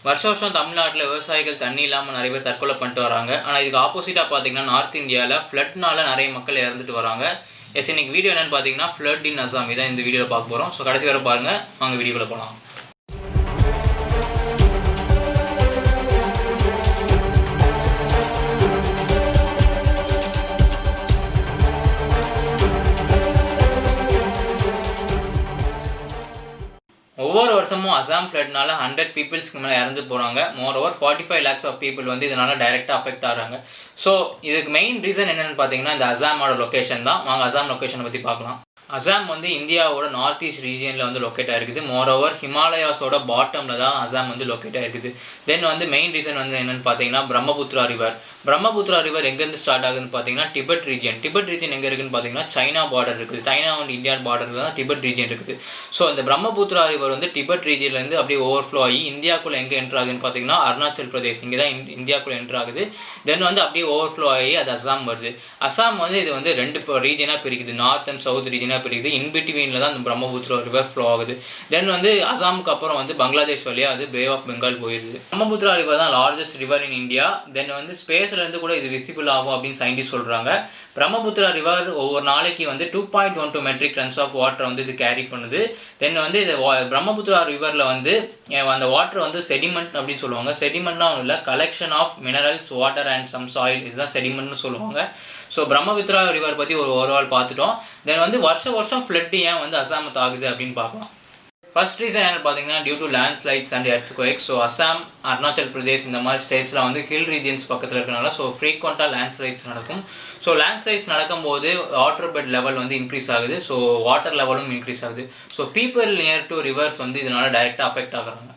வருஷம் தமிழ்நாட்டில் விவசாயிகள் தண்ணி இல்லாமல் நிறைய பேர் தற்கொலை பண்ணிட்டு வராங்க. ஆனால் இதுக்கு ஆப்போசிட்டாக பார்த்தீங்கன்னா நார்த் இந்தியாவில் ஃப்ளட்னால நிறைய மக்கள் இறந்துட்டு வராங்க. இன்னைக்கு வீடியோ என்னென்னு பார்த்தீங்கன்னா ஃப்ளட் இன் அசாம் இதான் இந்த வீடியோவில் பார்க்க போகிறோம். ஸோ கடைசி வரை பாருங்கள், வாங்க வீடியோவில் போகலாம். ஒவ்வொரு வருஷமும் அசாம் ஃப்ளட்னால 100 பீப்புள்ஸ்க்கு மேலே இறந்து போகிறாங்க. மோரோவர் 45 lakhs ஆஃப் பீப்புள் வந்து இதனால் டைரெக்டாக அஃபெக்ட் ஆகிறாங்க. ஸோ இதுக்கு மெயின் ரீசன் என்னென்னு பார்த்தீங்கன்னா இந்த அசாமோட லொக்கேஷன் தான். வாங்க அசாம் லொக்கேஷனை பற்றி பார்க்கலாம். அசாம் வந்து இந்தியாவோட நார்த் ஈஸ்ட் ரீஜியனில் வந்து லொக்கேட் ஆகிருக்குது. மோரோவர் ஹிமாலயாஸோட பாட்டமில் தான் அசாம் வந்து லொக்கேட் ஆகிருக்குது. தென் வந்து மெயின் ரீசன் வந்து என்னென்னு பார்த்தீங்கன்னா பிரம்மபுத்திரா ரிவர் எங்கேருந்து ஸ்டார்ட் ஆகுதுன்னு பார்த்தீங்கன்னா டிபெட் ரீஜன் எங்கே இருக்குதுன்னு பார்த்தீங்கன்னா சைனா பார்டர் இருக்குது. சைனா அண்ட் இந்தியா பார்டரில் தான் டிபெட் ரீஜன் இருக்குது. ஸோ இந்த பிரம்மபுத்திரா ரிவர் வந்து டிபெட் ரீஜன்லேருந்து அப்படியே ஓவர்ஃப்ளோ ஆகி இந்தியாவுக்குள்ளே எங்கே என்ட்ரு ஆகுதுன்னு பார்த்தீங்கன்னா அருணாச்சல் பிரதேஷ் இங்கே தான் இந்தியாவுக்குள்ளே என்ட்ரு ஆகுது. தென் வந்து அப்படியே ஓவர்ஃப்ளோ ஆகி அது அசாம் வருது. அசாம் வந்து இது வந்து 2 ரீஜனாக பிரிக்குது, நார்த் அண்ட் சவுத் ரீஜனாக பிரிக்குது. இன்பிட்வீனில் தான் இந்த பிரம்மபுத்திரா ரிவர் ஃப்ளோ ஆகுது. தென் வந்து அசாமுக்கு அப்புறம் வந்து பங்களாதேஷ் வழியாக அது பே ஆஃப் பெங்கால் போயிடுது. பிரம்மபுத்திரா ரிவர் தான் லார்ஜஸ்ட் ரிவர் இன் இந்தியா. தென் வந்து ஸ்பேஸ்லேருந்து கூட இது விசிபிள் ஆகும் அப்படின்னு சயின்டிஸ்ட் சொல்கிறாங்க. பிரம்மபுத்திரா ரிவர் ஒவ்வொரு நாளைக்கு வந்து 2.12 மெட்ரிக் டன்ஸ் ஆஃப் வாட்டரை வந்து இது கேரி பண்ணுது. தென் வந்து இது பிரம்மபுத்திரா ரிவரில் வந்து அந்த வாட்டர் வந்து செடிமெண்ட் அப்படின்னு சொல்லுவாங்க. செடிமெண்ட்னா இல்லை, collection of minerals, water and some soil, இதுதான் செடிமெண்ட்னு சொல்லுவாங்க. ஸோ பிரம்மபுத்திரா ரிவர் பற்றி ஓவரால் பார்த்துட்டோம். தென் வந்து வருஷம் ஃப்ளட் ஏன் வந்து அசாமை தாக்குது அப்படின்னு பார்க்கலாம். ஃபர்ஸ்ட் ரீசன் என்னென்னு பார்த்தீங்கன்னா due to landslides and earthquakes. So Assam, Arunachal Pradesh இந்த மாதிரி ஸ்டேட்ஸில் வந்து ஹில் ரீஜன்ஸ் பக்கத்தில் இருக்கிறனால ஸோ ஃப்ரீக்வெண்ட்டாக லேண்ட்ஸ்லைட்ஸ் நடக்கும். ஸோ லேண்ட்ஸ்லைட்ஸ் நடக்கும்போது வாட்டர் பெட் லெவல் வந்து இன்க்ரீஸ் ஆகுது. ஸோ வாட்டர் லெவலும் இன்க்ரீஸ் ஆகுது. So people near to reverse வந்து இதனால் டைரெக்டாக அஃபெக்ட் ஆகுறாங்க.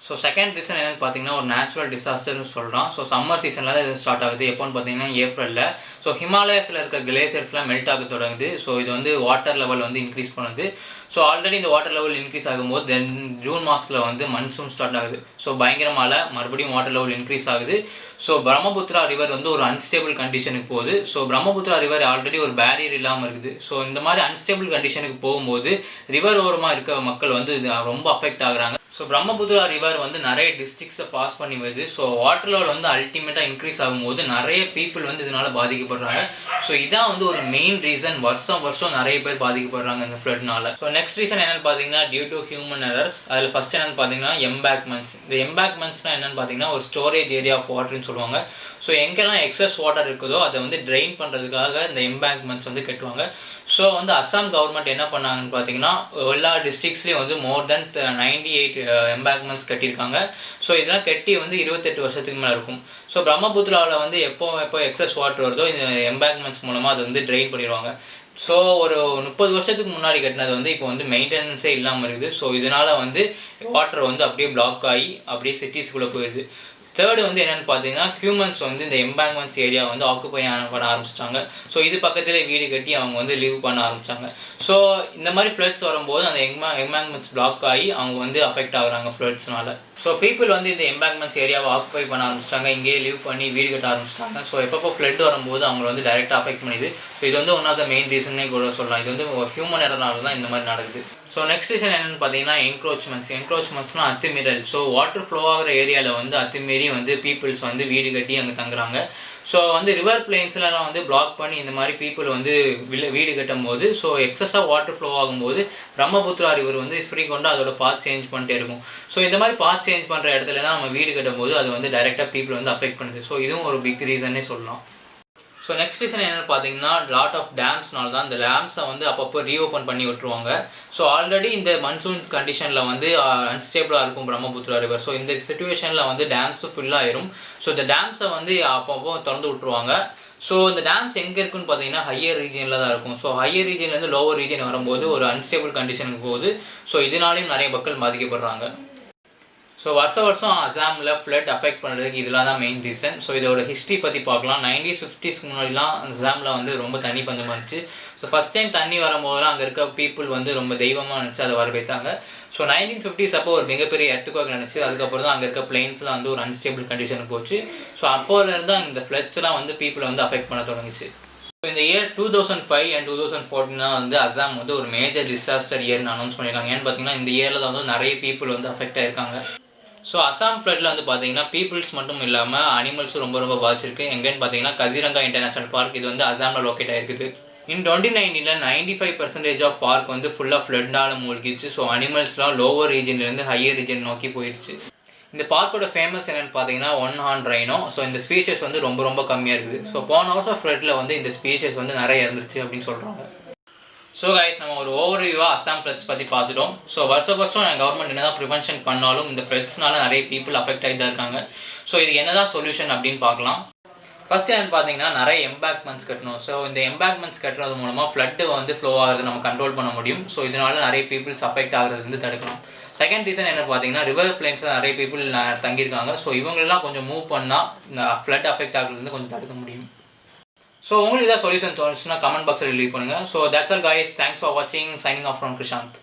ஸோ செகண்ட் ரீசன் என்னென்னு பார்த்தீங்கன்னா ஒரு நேச்சுரல் டிசாஸ்டர்னு சொல்கிறோம். ஸோ சம்மர் சீசனில் தான் இது ஸ்டார்ட் ஆகுது. எப்போன்னு பார்த்தீங்கன்னா ஏப்ரலில். ஸோ ஹிமாலயாஸில் இருக்க கிளேசியர்ஸ்லாம் மெல்ட் ஆக தொடங்குது. ஸோ இது வந்து வாட்டர் லெவல் வந்து இன்க்ரீஸ் பண்ணுது. ஸோ ஆல்ரெடி இந்த வாட்டர் லெவல் இன்க்ரீஸ் ஆகும்போது தென் ஜூன் மாதத்தில் வந்து மன்சூன் ஸ்டார்ட் ஆகுது. ஸோ பயங்கரமாக மறுபடியும் வாட்டர் லெவல் இன்க்ரீஸ் ஆகுது. ஸோ பிரம்மபுத்திரா ரிவர் வந்து ஒரு அன்ஸ்டேபிள் கண்டிஷனுக்கு போகுது. ஸோ பிரம்மபுத்திரா ரிவர் ஆல்ரெடி ஒரு பேரியர் இல்லாமல் இருக்குது. ஸோ இந்த மாதிரி அன்ஸ்டேபிள் கண்டிஷனுக்கு போகும்போது ரிவர் ஓரமாக இருக்க மக்கள் வந்து ரொம்ப அஃபெக்ட் ஆகுறாங்க. ஸோ பிரம்மபுத்திரா ரிவர் வந்து நிறைய டிஸ்ட்ரிக்ஸை பாஸ் பண்ணி வருது. ஸோ வாட்டர் லெவல் வந்து அல்டிமேட்டாக இன்க்ரீஸ் ஆகும்போது நிறைய பீப்புள் வந்து இதனால் பாதிக்கப்படுறாங்க. ஸோ இதான் வந்து ஒரு மெயின் ரீசன். வருஷம் நிறைய பேர் பாதிக்கப்படுறாங்க இந்த ஃப்ளட்னால. ஸோ நெக்ஸ்ட் ரீசன் என்னென்னு பார்த்தீங்கன்னா டியூ டு ஹியூமன் எரர்ஸ். அதில் ஃபஸ்ட் என்னென்னு பார்த்தீங்கன்னா எம்பேக்மெண்ட்ஸ். இந்த எம்பேக்மெண்ட்ஸ்னால் என்னென்னு பார்த்தீங்கன்னா ஒரு ஸ்டோரேஜ் ஏரியா ஆஃப் வாட்டர்னு சொல்லுவாங்க. ஸோ எங்கெல்லாம் எக்ஸஸ் வாட்டர் இருக்குதோ அதை வந்து ட்ரெயின் பண்ணுறதுக்காக இந்த எம்பேக்மெண்ட்ஸ் வந்து கட்டுவாங்க. ஸோ வந்து அஸ்ஸாம் கவர்மெண்ட் என்ன பண்ணாங்கன்னு பார்த்தீங்கன்னா எல்லா டிஸ்ட்ரிக்ஸ்லேயும் வந்து மோர் தென் 98 எம்பேக்மெண்ட்ஸ் கட்டியிருக்காங்க. ஸோ இதெல்லாம் கட்டி வந்து 28 வருஷத்துக்கு மேலே இருக்கும். ஸோ பிரம்மபுத்திராவில் வந்து எப்போ எக்ஸஸ் வாட்டர் வருதோ இந்த எம்பேக்மெண்ட்ஸ் மூலமாக அதை வந்து ட்ரெயின் பண்ணிடுவாங்க. ஸோ ஒரு 30 வருஷத்துக்கு முன்னாடி கட்டினது வந்து இப்போ வந்து மெயின்டெனன்ஸே இல்லாமல் இருக்குது. ஸோ இதனால் வந்து வாட்டர் வந்து அப்படியே பிளாக் ஆகி அப்படியே சிட்டிஸ்குள்ளே போயிடுது. தேர்டு வந்து என்னென்னு பார்த்தீங்கன்னா ஹியூமன்ஸ் வந்து இந்த எம்பேக்மெண்ட்ஸ் ஏரியா வந்து ஆக்குப்பை பண்ண ஆரம்பிச்சிட்டாங்க. ஸோ இது பக்கத்தில் வீடு கட்டி அவங்க வந்து லிவ் பண்ண ஆரம்பித்தாங்க. ஸோ இந்த மாதிரி ஃப்ளட்ஸ் வரும்போது அந்த எம்பேக்மெண்ட்ஸ் பிளாக் ஆகி அவங்க வந்து அஃபெக்ட் ஆகுறாங்க ஃப்ளட்ஸ்னால. ஸோ பீப்புள் வந்து இந்த எம்பேக்மெண்ட்ஸ் ஏரியாவை ஆக்குப்பை பண்ண ஆரம்பிச்சிட்டாங்க, இங்கேயே லிவ் பண்ணி வீடு கட்ட ஆரம்பிச்சிட்டாங்க. ஸோ எப்பப்போ ஃப்ளட் வரும்போது அவங்க வந்து டைரெக்டாக அஃபெக்ட் பண்ணிது. ஸோ இது வந்து ஒன் ஆஃப் த மெயின் ரீசன்னே கூட சொல்லலாம். இது வந்து ஹியூமன் எரர்னால தான் இந்த மாதிரி நடக்குது. ஸோ நெக்ஸ்ட் ரீசன் என்னென்னு பார்த்தீங்கன்னா என்க்ரோச்மெண்ட்ஸ்னால் அத்துமீறல். ஸோ வாட்டர் ஃப்ளோ ஆகிற ஏரியாவில் வந்து அத்துமீறி வந்து பீப்புள்ஸ் வந்து வீடு கட்டி அங்கே தங்குறாங்க. ஸோ வந்து ரிவர் பிளேன்ஸ்லாம் வந்து பிளாக் பண்ணி இந்த மாதிரி பீப்புள் வந்து வீடு கட்டும் போது ஸோ எக்ஸஸாக வாட்டர் ஃப்ளோ ஆகும்போது பிரம்மபுத்திரா ரிவர் வந்து ஃப்ரீக்வெண்ட்டாக அதோட பாத் சேஞ்ச் பண்ணிட்டே இருக்கும். ஸோ இந்த மாதிரி பாத் சேஞ்ச் பண்ணுற இடத்துல தான் நம்ம வீடு கட்டும் போது அது வந்து டைரெக்டாக பீப்புள் வந்து அஃபெக்ட் பண்ணுது. ஸோ இதுவும் ஒரு பிக் ரீசன்னே சொல்லலாம். ஸோ நெக்ஸ்ட் ரீசன் என்னென்னு பார்த்தீங்கன்னா லாட் ஆஃப் டேம்ஸ்னால தான். இந்த டேம்ஸை வந்து அப்பப்போ ரீஓப்பன் பண்ணி விட்டுருவாங்க. ஸோ ஆல்ரெடி இந்த மன்சூன் கண்டிஷனில் வந்து அன்ஸ்டேபிளாக இருக்கும் பிரம்மபுத்திரா ரிவர். ஸோ இந்த சிச்சுவேஷனில் வந்து டேம்ஸும் ஃபுல்லாகிடும். ஸோ இந்த டேம்ஸை வந்து அப்பப்போ திறந்து விட்டுருவாங்க. ஸோ இந்த டேம்ஸ் எங்கே இருக்குன்னு பார்த்தீங்கன்னா ஹையர் ரீஜனில் தான் இருக்கும். ஸோ ஹையர் ரீஜன்லேருந்து லோவர் ரீஜன் வரும்போது ஒரு அன்ஸ்டேபிள் கண்டிஷனுக்கு போகுது. ஸோ இதனாலையும் நிறைய மக்கள் பாதிக்கப்படுறாங்க. ஸோ வருஷம் அசாமில் ஃப்ளட் அஃபெக்ட் பண்ணுறதுக்கு இதெல்லாம் தான் மெயின் ரீசன். ஸோ இதோட ஹிஸ்ட்ரி பற்றி பார்க்கலாம். 1950s முன்னாடிலாம் அசாமில் வந்து ரொம்ப தண்ணி பஞ்சமாக இருந்துச்சு. ஸோ ஃபஸ்ட் டைம் தண்ணி வரும்போதெல்லாம் அங்கே இருக்க பீப்புள் வந்து ரொம்ப தெய்வமாக நினச்சி அதை வரவேற்றாங்க. ஸோ 1950s அப்போ ஒரு மிகப்பெரிய எர்த்குவேக் நினச்சி அதுக்கப்புறம் தான் அங்கே இருக்க பிளேன்ஸ்லாம் வந்து ஒரு அன்ஸ்டேபிள் கண்டிஷனுக்கு போச்சு. ஸோ அப்போலேருந்து தான் இந்த ஃப்ளட்ஸ்லாம் வந்து பீப்புளை வந்து அஃபெக்ட் பண்ண தொடங்குச்சு. இந்த இயர் 2005 and 2014 வந்து அசாம் வந்து ஒரு மேஜர் டிசாஸ்டர் இயர்னு அனௌன்ஸ் பண்ணியிருக்காங்க. ஏன்னு பார்த்தீங்கன்னா இந்த இயரில் வந்து நிறைய பீப்புள் வந்து அஃபெக்ட் ஆகிருக்காங்க. ஸோ அசாம் ஃப்ளட்டில் வந்து பார்த்தீங்கன்னா பீப்புள்ஸ் மட்டும் இல்லாமல் அனிமல்ஸும் ரொம்ப ரொம்ப பாதிச்சிருக்கு. எங்கேன்னு பார்த்தீங்கன்னா கசிரங்கா இன்டர்நேஷனல் பார்க், இது வந்து அசாமில் லொக்கேட் ஆகிருக்குது. இன் 2019 95% ஆஃப் பார்க் வந்து ஃபுல்லாக ஃப்ளட்னால் மூழ்கிடுச்சு. ஸோ அனிமல்ஸ்லாம் லோவர் ரீஜன்லேருந்து ஹையர் ரீஜன் நோக்கி போயிடுச்சு. இந்த பார்க்கோட ஃபேமஸ் என்னென்னு பார்த்தீங்கன்னா ஒன் ஹார்ன் ரைனோ. ஸோ இந்த ஸ்பீஷஸ் வந்து ரொம்ப ரொம்ப கம்மியாக இருக்குது. ஸோ போன வருஷம் ஃப்ளட்டில் வந்து இந்த ஸ்பீஷஸ் வந்து நிறைய இருந்துச்சு அப்படின்னு சொல்கிறாங்க. ஸோ கைஸ், நம்ம ஒரு ஓவர்வியூவாக அசாம் ஃப்ளட்ஸ் பற்றி பார்த்துட்டோம். ஸோ வருஷம் கவர்மெண்ட் என்ன தான் ப்ரிவென்ஷன் பண்ணாலும் இந்த ஃப்ளட்ஸ்னால நிறைய பீப்புள் அஃபெக்ட் ஆகி தான் இருக்காங்க. ஸோ இது என்ன தான் சொல்யூஷன் அப்படின்னு பார்க்கலாம். ஃபஸ்ட் என்னென்னு பார்த்தீங்கன்னா நிறைய எம்பேக்மெண்ட்ஸ் கட்டணும். ஸோ இந்த எம்பேக்மெண்ட்ஸ் கட்டுறது மூலமாக ஃப்ளட்டு வந்து ஃப்ளோ ஆகிறது நம்ம கண்ட்ரோல் பண்ண முடியும். ஸோ இதனால நிறைய பீப்புள்ஸ் அஃபெக்ட் ஆகிறது வந்து தடுக்கலாம். செகண்ட் ரீசன் என்ன பார்த்தீங்கன்னா ரிவர் பிளேன்ஸில் நிறைய பீப்புள் தங்கியிருக்காங்க. ஸோ இவங்களெலாம் கொஞ்சம் மூவ் பண்ணால் இந்த ஃப்ளட் அஃபெக்ட் ஆகிறது கொஞ்சம் தடுக்க முடியும். ஸோ உங்களுக்கு ஏதாவது சொல்யூஷன் தோணுச்சுன்னா கமெண்ட் பாக்ஸில் லீவ் பண்ணுங்கள். So that's all guys, thanks for வாட்சிங். Signing off from Krishanth.